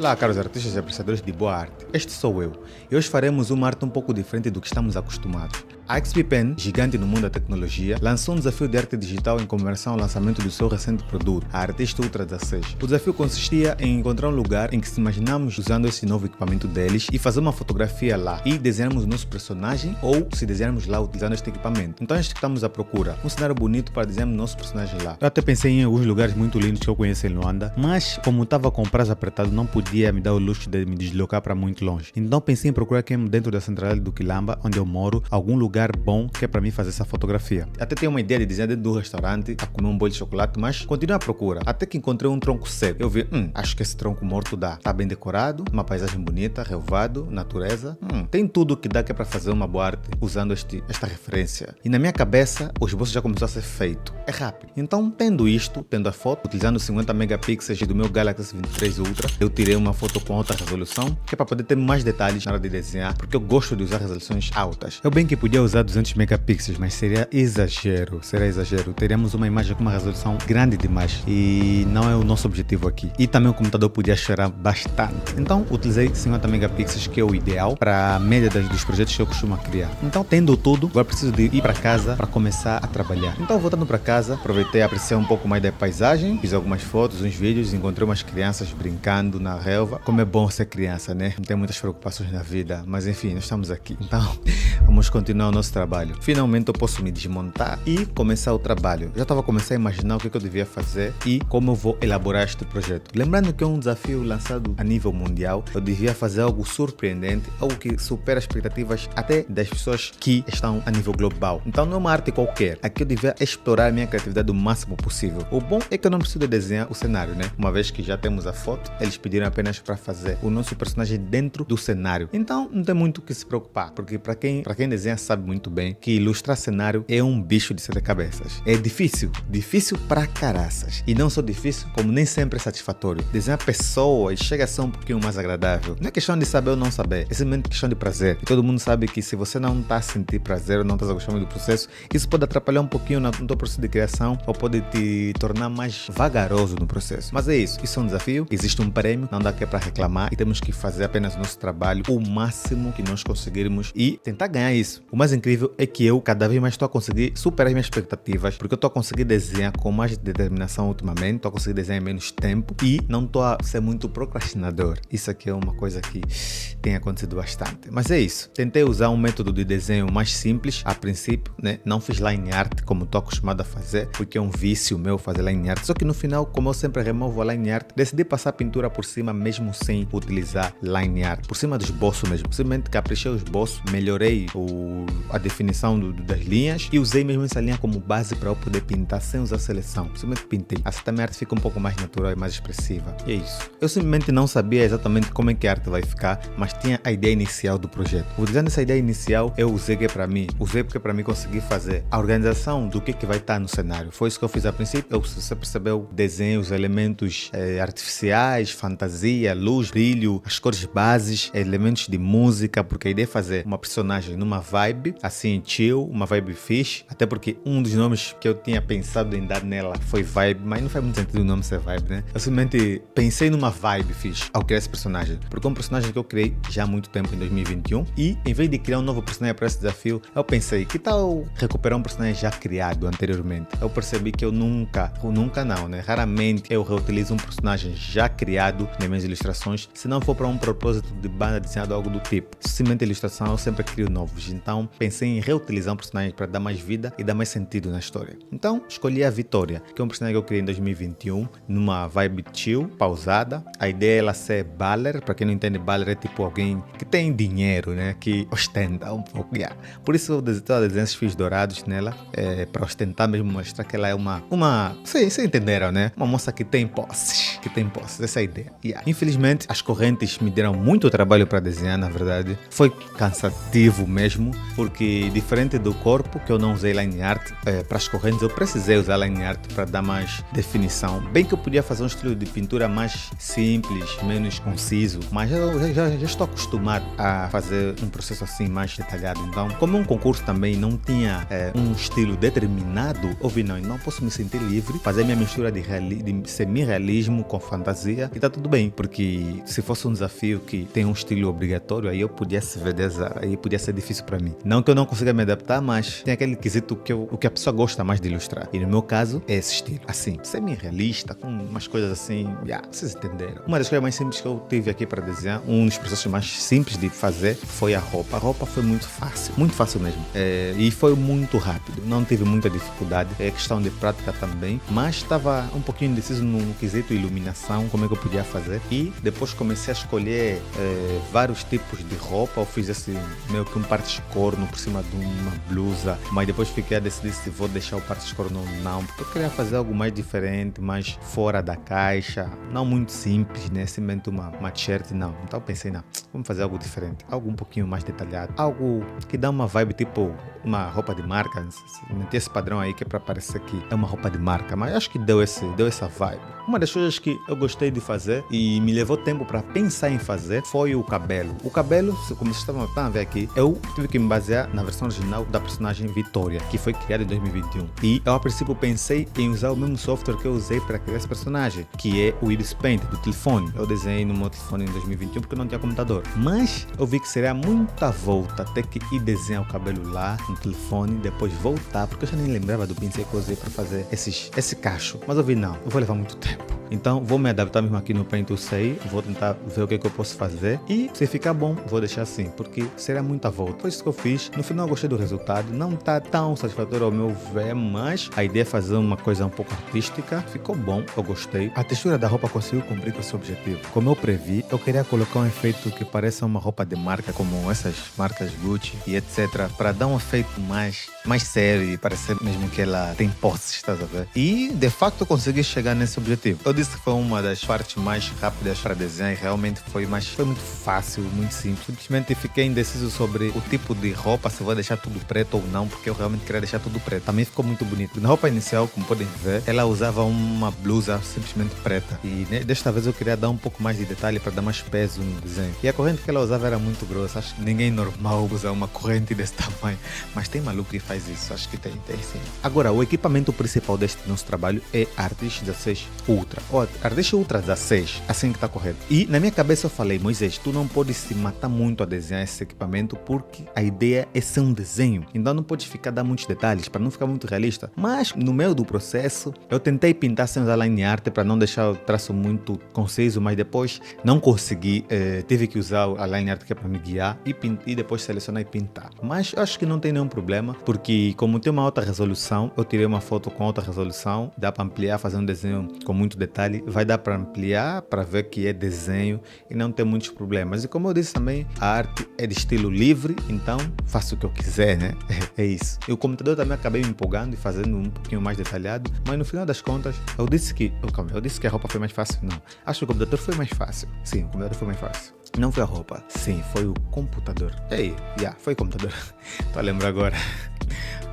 Olá, caros artistas e apreciadores de boa arte. Este sou eu. E hoje faremos uma arte um pouco diferente do que estamos acostumados. A XP Pen, gigante no mundo da tecnologia, lançou um desafio de arte digital em comemoração ao lançamento do seu recente produto, a Artista Ultra 16. O desafio consistia em encontrar um lugar em que se imaginamos usando esse novo equipamento deles e fazer uma fotografia lá e desenharmos o nosso personagem ou se desenharmos lá utilizando este equipamento. Então estamos à procura. Um cenário bonito para desenhar o nosso personagem lá. Eu até pensei em alguns lugares muito lindos que eu conheço em Luanda, mas como estava com o prazo apertado, não podia me dar o luxo de me deslocar para muito longe. Então pensei em procurar aqui dentro da central do Quilamba, onde eu moro, algum lugar bom que é para mim fazer essa fotografia. Até tenho uma ideia de desenhar dentro do restaurante a comer um bolo de chocolate, mas continuei à procura. Até que encontrei um tronco seco. Eu vi, acho que esse tronco morto dá. Tá bem decorado, uma paisagem bonita, relvado, natureza. Tem tudo que dá que é para fazer uma boa arte usando esta referência. E na minha cabeça, o esboço já começou a ser feito. É rápido. Então, tendo a foto, utilizando 50 megapixels do meu Galaxy S23 Ultra, eu tirei uma foto com alta resolução, que é para poder ter mais detalhes na hora de desenhar, porque eu gosto de usar resoluções altas. Eu bem que podia usar 200 megapixels, mas seria exagero. Teríamos uma imagem com uma resolução grande demais e não é o nosso objetivo aqui. E também o computador podia chorar bastante. Então, utilizei 50 megapixels, que é o ideal para a média dos projetos que eu costumo criar. Então, tendo tudo, agora preciso de ir para casa para começar a trabalhar. Então, voltando para casa, aproveitei a apreciar um pouco mais da paisagem, fiz algumas fotos, uns vídeos, encontrei umas crianças brincando na relva. Como é bom ser criança, né? Não tem muitas preocupações na vida, mas enfim, nós estamos aqui. Então, vamos continuar o nosso trabalho. Finalmente eu posso me desmontar e começar o trabalho. Já estava começando a imaginar o que eu devia fazer e como eu vou elaborar este projeto. Lembrando que é um desafio lançado a nível mundial, eu devia fazer algo surpreendente, algo que supera as expectativas até das pessoas que estão a nível global. Então não é uma arte qualquer. Aqui eu devia explorar a minha criatividade o máximo possível. O bom é que eu não preciso de desenhar o cenário, né? Uma vez que já temos a foto, eles pediram apenas para fazer o nosso personagem dentro do cenário. Então não tem muito o que se preocupar, porque para quem desenha sabe muito bem que ilustrar cenário é um bicho de 7 cabeças. É difícil pra caraças. E não só difícil, como nem sempre é satisfatório. Desenhar pessoas chega a ser um pouquinho mais agradável. Não é questão de saber ou não saber, é simplesmente questão de prazer. E todo mundo sabe que se você não está a sentir prazer ou não está a gostar muito do processo, isso pode atrapalhar um pouquinho no teu processo de criação ou pode te tornar mais vagaroso no processo. Mas é isso é um desafio, existe um prêmio, não dá que é para reclamar e temos que fazer apenas o nosso trabalho o máximo que nós conseguirmos e tentar ganhar isso. O mais incrível é que eu cada vez mais estou a conseguir superar as minhas expectativas, porque eu estou a conseguir desenhar com mais determinação ultimamente, estou a conseguir desenhar em menos tempo e não estou a ser muito procrastinador. Isso aqui é uma coisa que tem acontecido bastante. Mas é isso, tentei usar um método de desenho mais simples a princípio, né? Não fiz line art como estou acostumado a fazer, porque é um vício meu fazer line art. Só que no final, como eu sempre removo a line art, decidi passar pintura por cima mesmo sem utilizar line art, por cima do esboço mesmo. Simplesmente caprichei o esboço, melhorei a definição das linhas e usei mesmo essa linha como base para eu poder pintar sem usar seleção. Simplesmente pintei. Assim também a arte fica um pouco mais natural e mais expressiva. E é isso. Eu simplesmente não sabia exatamente como é que a arte vai ficar, mas tinha a ideia inicial do projeto. Utilizando essa ideia inicial, eu usei porque para mim conseguir fazer a organização do que vai estar no cenário. Foi isso que eu fiz a princípio. Se você percebeu, desenho os elementos artificiais, fantasia, luz, brilho, as cores bases, elementos de música, porque a ideia é fazer uma personagem numa vibe assim chill, uma vibe fish, até porque um dos nomes que eu tinha pensado em dar nela foi vibe, mas não faz muito sentido o nome ser vibe, né? Eu simplesmente pensei numa vibe fish ao criar esse personagem, porque é um personagem que eu criei já há muito tempo, em 2021, e em vez de criar um novo personagem para esse desafio, eu pensei, que tal recuperar um personagem já criado anteriormente? Eu percebi que eu nunca não, né? Raramente eu reutilizo um personagem já criado nas minhas ilustrações, se não for para um propósito de banda desenhado algo do tipo. Simplesmente ilustração eu sempre crio novos, então pensei em reutilizar um personagem para dar mais vida e dar mais sentido na história. Então escolhi a Vitória, que é um personagem que eu criei em 2021, numa vibe chill, pausada. A ideia é ela ser baller. Para quem não entende, baller é tipo alguém que tem dinheiro, né? Que ostenta um pouco. Por isso eu desenhei esses fios dourados nela, para ostentar mesmo, mostrar que ela é uma vocês entenderam, né? Uma moça que tem posses, essa é a ideia. Infelizmente, as correntes me deram muito trabalho para desenhar, na verdade. Foi cansativo mesmo, porque diferente do corpo, que eu não usei line art, para as correntes eu precisei usar line art para dar mais definição. Bem que eu podia fazer um estilo de pintura mais simples, menos conciso, mas eu já estou acostumado a fazer um processo assim mais detalhado. Então, como um concurso também não tinha um estilo determinado, eu vi, não posso me sentir livre, fazer minha mistura de semi-realismo com fantasia e tá tudo bem, porque se fosse um desafio que tem um estilo obrigatório, aí eu podia se vedezar, aí podia ser difícil para mim. Não que eu não consiga me adaptar, mas tem aquele quesito o que a pessoa gosta mais de ilustrar. E no meu caso, é esse estilo, assim, semi-realista, com umas coisas assim, vocês entenderam. Uma das coisas mais simples que eu tive aqui para desenhar, um dos processos mais simples de fazer, foi a roupa. A roupa foi muito fácil mesmo. E foi muito rápido, não tive muita dificuldade. É questão de prática também, mas estava um pouquinho indeciso no quesito iluminação, como é que eu podia fazer. E depois comecei a escolher vários tipos de roupa. Eu fiz assim, meio que um parte de corno por cima de uma blusa, mas depois fiquei a decidir se vou deixar o parte de corno ou não, porque eu queria fazer algo mais diferente, mais fora da caixa, não muito simples, né? Simplesmente uma t-shirt, não. Então eu pensei, não, vamos fazer algo diferente, algo um pouquinho mais detalhado, algo que dá uma vibe tipo uma roupa de marca. Meti esse padrão aí que é para parecer que é uma roupa de marca, mas acho que deu essa vibe. Uma das coisas que eu gostei de fazer e me levou tempo para pensar em fazer foi o cabelo. O cabelo, como vocês estão a ver aqui, eu tive que me basear na versão original da personagem Vitória, que foi criada em 2021. E eu a princípio pensei em usar o mesmo software que eu usei para criar esse personagem, que é o Iris Paint do telefone. Eu desenhei no meu telefone em 2021 porque eu não tinha computador. Mas eu vi que seria muita volta ter que ir desenhar o cabelo lá no telefone, depois voltar, porque eu já nem lembrava do pincel que eu usei para fazer esse cacho. Mas eu vi, não, eu vou levar muito tempo. Então vou me adaptar mesmo aqui no Paint UCI, vou tentar ver o que eu posso fazer e se ficar bom, vou deixar assim, porque seria muita volta. Foi isso que eu fiz, no final eu gostei do resultado, não tá tão satisfatório ao meu ver, mas a ideia é fazer uma coisa um pouco artística, ficou bom, eu gostei. A textura da roupa conseguiu cumprir com esse objetivo. Como eu previ, eu queria colocar um efeito que pareça uma roupa de marca, como essas marcas Gucci e etc, para dar um efeito mais sério e parecer mesmo que ela tem posses, estás a ver? E de facto eu consegui chegar nesse objetivo. Eu disse que foi uma das partes mais rápidas para desenhar e realmente foi muito fácil, muito simples. Simplesmente fiquei indeciso sobre o tipo de roupa, se vou deixar tudo preto ou não, porque eu realmente queria deixar tudo preto. Também ficou muito bonito. Na roupa inicial, como podem ver, ela usava uma blusa simplesmente preta. E desta vez eu queria dar um pouco mais de detalhe para dar mais peso no desenho. E a corrente que ela usava era muito grossa. Acho que ninguém normal usa uma corrente desse tamanho. Mas tem maluco que faz isso. Acho que tem sim. Agora, o equipamento principal deste nosso trabalho é a Artist 16 Ultra. Artist Ultra 16, assim que está correto. E na minha cabeça eu falei, Moisés, tu não podes se matar muito a desenhar esse equipamento porque a ideia é ser um desenho. Então não podes dar muitos detalhes para não ficar muito realista. Mas no meio do processo, eu tentei pintar sem usar line art para não deixar o traço muito conciso, mas depois não consegui. Tive que usar a line art que é para me guiar e depois selecionar e pintar. Mas eu acho que não tem nenhum problema, porque como tem uma alta resolução, eu tirei uma foto com alta resolução, dá para ampliar, fazer um desenho com muito detalhe, vai dar para ampliar, para ver que é desenho e não tem muitos problemas. E como eu disse também, a arte é de estilo livre, então faço o que eu quiser, né? É isso. E o computador também acabei me empolgando e fazendo um pouquinho mais detalhado, mas no final das contas, eu disse que a roupa foi mais fácil? Não. Acho que o computador foi mais fácil. Sim, o computador foi mais fácil. Não foi a roupa. Sim, foi o computador. Foi o computador. Tô a lembrar agora.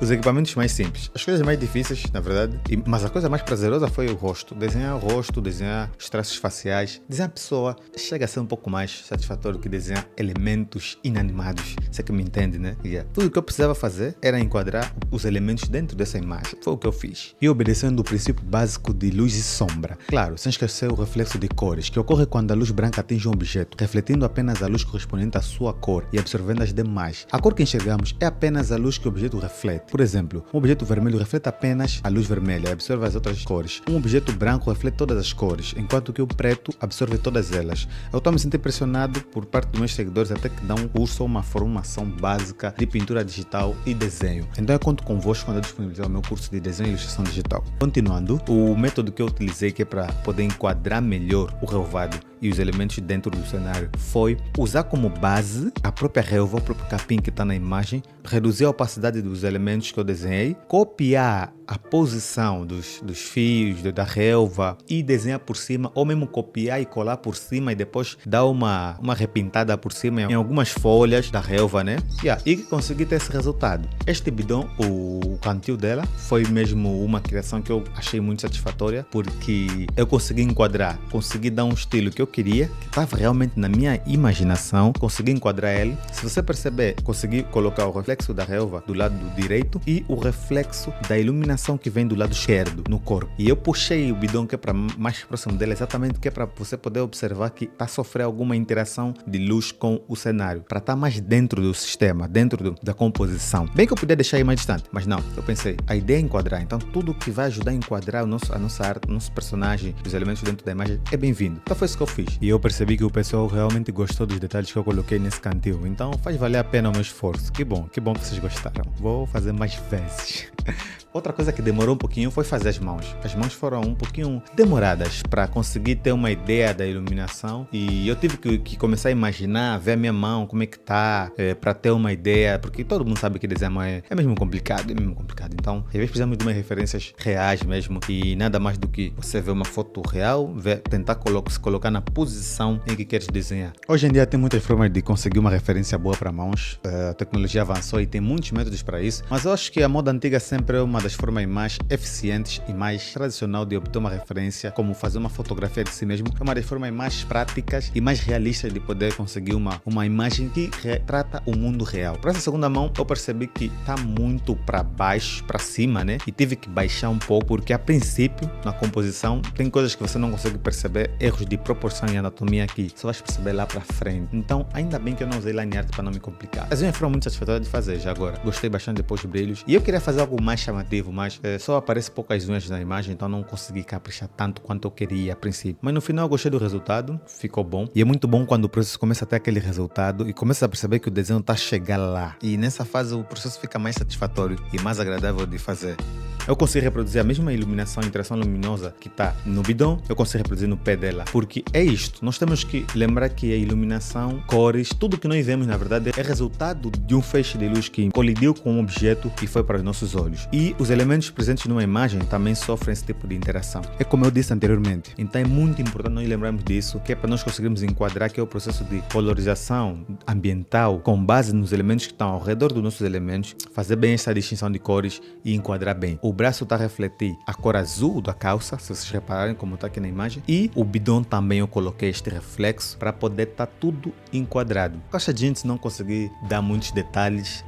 Os equipamentos mais simples. As coisas mais difíceis, na verdade, mas a coisa mais prazerosa foi o rosto. Desenhar o rosto, desenhar os traços faciais. Desenhar a pessoa chega a ser um pouco mais satisfatório que desenhar elementos inanimados. Você que me entende, né? Tudo o que eu precisava fazer era enquadrar os elementos dentro dessa imagem. Foi o que eu fiz. E obedecendo o princípio básico de luz e sombra. Claro, sem esquecer o reflexo de cores, que ocorre quando a luz branca atinge um objeto, refletindo apenas a luz correspondente à sua cor e absorvendo as demais. A cor que enxergamos é apenas a luz que o objeto reflete. Por exemplo, um objeto vermelho reflete apenas a luz vermelha e absorve as outras cores. Um objeto branco reflete todas as cores, enquanto que o preto absorve todas elas. Eu estou me sentindo pressionado por parte dos meus seguidores até que dão um curso ou uma formação básica de pintura digital e desenho. Então eu conto convosco quando eu disponibilizar o meu curso de desenho e ilustração digital. Continuando, o método que eu utilizei que é para poder enquadrar melhor o relvado e os elementos dentro do cenário foi usar como base a própria relva, o próprio capim que está na imagem, reduzir a opacidade dos elementos que eu desenhei, copiar a posição dos fios, da relva e desenhar por cima, ou mesmo copiar e colar por cima e depois dar uma repintada por cima em algumas folhas da relva, né? E consegui ter esse resultado. Este bidon, o cantil dela, foi mesmo uma criação que eu achei muito satisfatória, porque eu consegui enquadrar, consegui dar um estilo que eu queria, que estava realmente na minha imaginação, consegui enquadrar ele. Se você perceber, consegui colocar o reflexo da relva do lado direito e o reflexo da iluminação que vem do lado esquerdo no corpo. E eu puxei o bidon que é para mais próximo dele, exatamente que é para você poder observar que está a sofrer alguma interação de luz com o cenário, para estar mais dentro do sistema, dentro da composição. Bem que eu podia deixar aí mais distante, mas não, eu pensei, a ideia é enquadrar, então tudo que vai ajudar a enquadrar a nossa arte, o nosso personagem, os elementos dentro da imagem é bem-vindo. Então foi isso que eu fiz. E eu percebi que o pessoal realmente gostou dos detalhes que eu coloquei nesse cantil, então faz valer a pena o meu esforço. Que bom que vocês gostaram. Vou fazer mais vezes. Outra coisa que demorou um pouquinho foi fazer as mãos. As mãos foram um pouquinho demoradas para conseguir ter uma ideia da iluminação, e eu tive que começar a imaginar, ver a minha mão, como é que tá, para ter uma ideia, porque todo mundo sabe que desenhar a mão é mesmo complicado, Então, às vezes precisamos de umas referências reais mesmo, e nada mais do que você ver uma foto real, tentar se colocar na posição em que queres desenhar. Hoje em dia tem muitas formas de conseguir uma referência boa para mãos, a tecnologia avançou e tem muitos métodos para isso, mas eu acho que a moda antiga sempre é uma das formas mais eficientes e mais tradicional de obter uma referência, como fazer uma fotografia de si mesmo. É uma das formas mais práticas e mais realistas de poder conseguir uma imagem que retrata o mundo real. Para essa segunda mão, eu percebi que está muito para baixo, para cima, né? E tive que baixar um pouco, porque a princípio, na composição, tem coisas que você não consegue perceber, erros de proporção e anatomia que só vais perceber lá para frente. Então, ainda bem que eu não usei line art para não me complicar. As unhas foram muito satisfatórias de fazer já agora. Gostei bastante depois dos brilhos. E eu queria fazer algo mais chamativo, mas só aparece poucas unhas na imagem, então não consegui caprichar tanto quanto eu queria a princípio. Mas no final eu gostei do resultado, ficou bom. E é muito bom quando o processo começa a ter aquele resultado e começa a perceber que o desenho está a chegar lá. E nessa fase o processo fica mais satisfatório e mais agradável de fazer. Eu consigo reproduzir a mesma iluminação, interação luminosa que está no bidon, eu consigo reproduzir no pé dela. Porque é isto, nós temos que lembrar que a iluminação, cores, tudo que nós vemos na verdade é resultado de um feixe de luz que colidiu com um objeto e foi para os nossos olhos. E os elementos presentes numa imagem também sofrem esse tipo de interação. É como eu disse anteriormente. Então é muito importante nós lembrarmos disso, que é para nós conseguirmos enquadrar que é o processo de colorização ambiental com base nos elementos que estão ao redor dos nossos elementos, fazer bem essa distinção de cores e enquadrar bem. O braço está a refletir a cor azul da calça, se vocês repararem como está aqui na imagem, e o bidon também eu coloquei este reflexo para poder estar tudo enquadrado. Caixa jeans não consegui dar muitos detalhes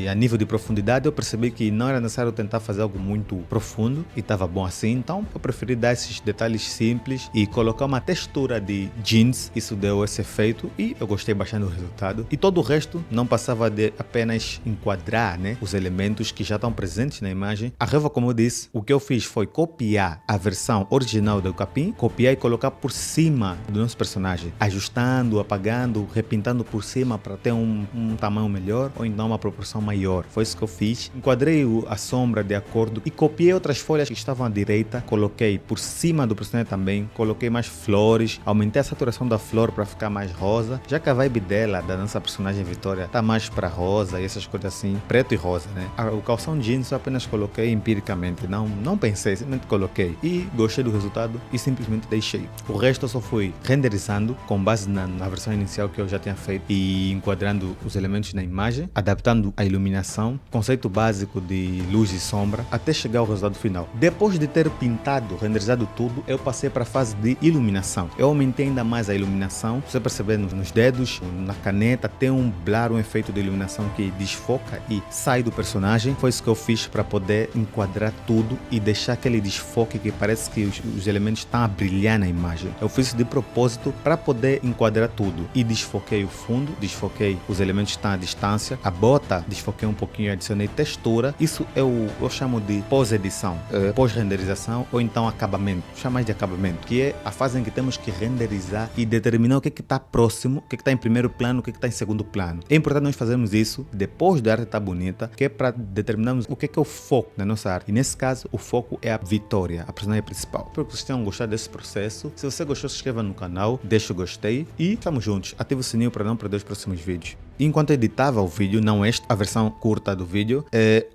a nível de profundidade, eu percebi que não era necessário tentar fazer algo muito profundo e estava bom assim, então eu preferi dar esses detalhes simples e colocar uma textura de jeans, isso deu esse efeito e eu gostei bastante do resultado. E todo o resto não passava de apenas enquadrar, né, os elementos que já estão presentes na imagem. A relva, como eu disse, o que eu fiz foi copiar a versão original do capim, copiar e colocar por cima do nosso personagem, ajustando, apagando, repintando por cima para ter um tamanho melhor ou então uma proporção maior. Foi isso que eu fiz. Enquadrei a sombra de acordo e copiei outras folhas que estavam à direita, coloquei por cima do personagem também, coloquei mais flores, aumentei a saturação da flor para ficar mais rosa, já que a vibe dela, da nossa personagem Vitória, tá mais para rosa e essas coisas assim, preto e rosa, né? O calção jeans eu apenas coloquei empiricamente, não pensei, simplesmente coloquei e gostei do resultado e simplesmente deixei. O resto eu só fui renderizando com base na versão inicial que eu já tinha feito e enquadrando os elementos na imagem, adaptando a iluminação, conceito básico de luz e sombra, até chegar ao resultado final. Depois de ter pintado, renderizado tudo, eu passei para a fase de iluminação. Eu aumentei ainda mais a iluminação, você perceber nos dedos, na caneta, tem um blur, um efeito de iluminação que desfoca e sai do personagem. Foi isso que eu fiz para poder enquadrar tudo e deixar aquele desfoque que parece que os elementos estão a brilhar na imagem. Eu fiz isso de propósito para poder enquadrar tudo e desfoquei o fundo, desfoquei os elementos que estão à distância, a bota desfoquei um pouquinho, adicionei textura. Isso eu chamo de pós-edição, pós-renderização ou então acabamento, chamo mais de acabamento, que é a fase em que temos que renderizar e determinar o que está próximo, o que está em primeiro plano, o que está em segundo plano. É importante nós fazermos isso depois da arte estar bonita, que é para determinarmos o que é o foco na nossa arte. E nesse caso, o foco é a Vitória, a personagem principal. Espero que vocês tenham gostado desse processo. Se você gostou, se inscreva no canal, deixa o gostei e estamos juntos. Ative o sininho para não perder os próximos vídeos. Enquanto editava o vídeo, não esta, a versão curta do vídeo,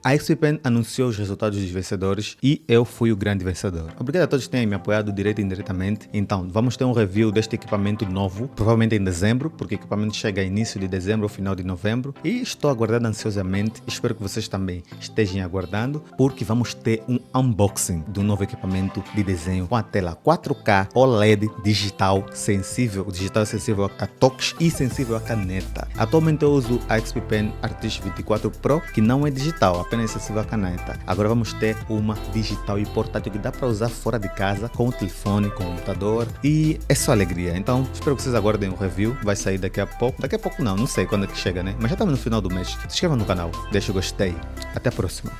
a XPPen anunciou os resultados dos vencedores e eu fui o grande vencedor. Obrigado a todos que têm me apoiado direto e indiretamente. Então, vamos ter um review deste equipamento novo, provavelmente em dezembro, porque o equipamento chega a início de dezembro ou final de novembro. E estou aguardando ansiosamente, espero que vocês também estejam aguardando, porque vamos ter um unboxing do novo equipamento de desenho com a tela 4K OLED digital sensível a toques e sensível a caneta. Atualmente eu uso a XPPen Artist 24 Pro, que não é digital, apenas sensível à caneta. Agora vamos ter uma digital e portátil que dá para usar fora de casa, com o telefone, com o computador, e é só alegria. Então, espero que vocês aguardem o review, vai sair daqui a pouco. Daqui a pouco não sei quando é que chega, né? Mas já estamos no final do mês. Se inscreva no canal, deixa o gostei. Até a próxima.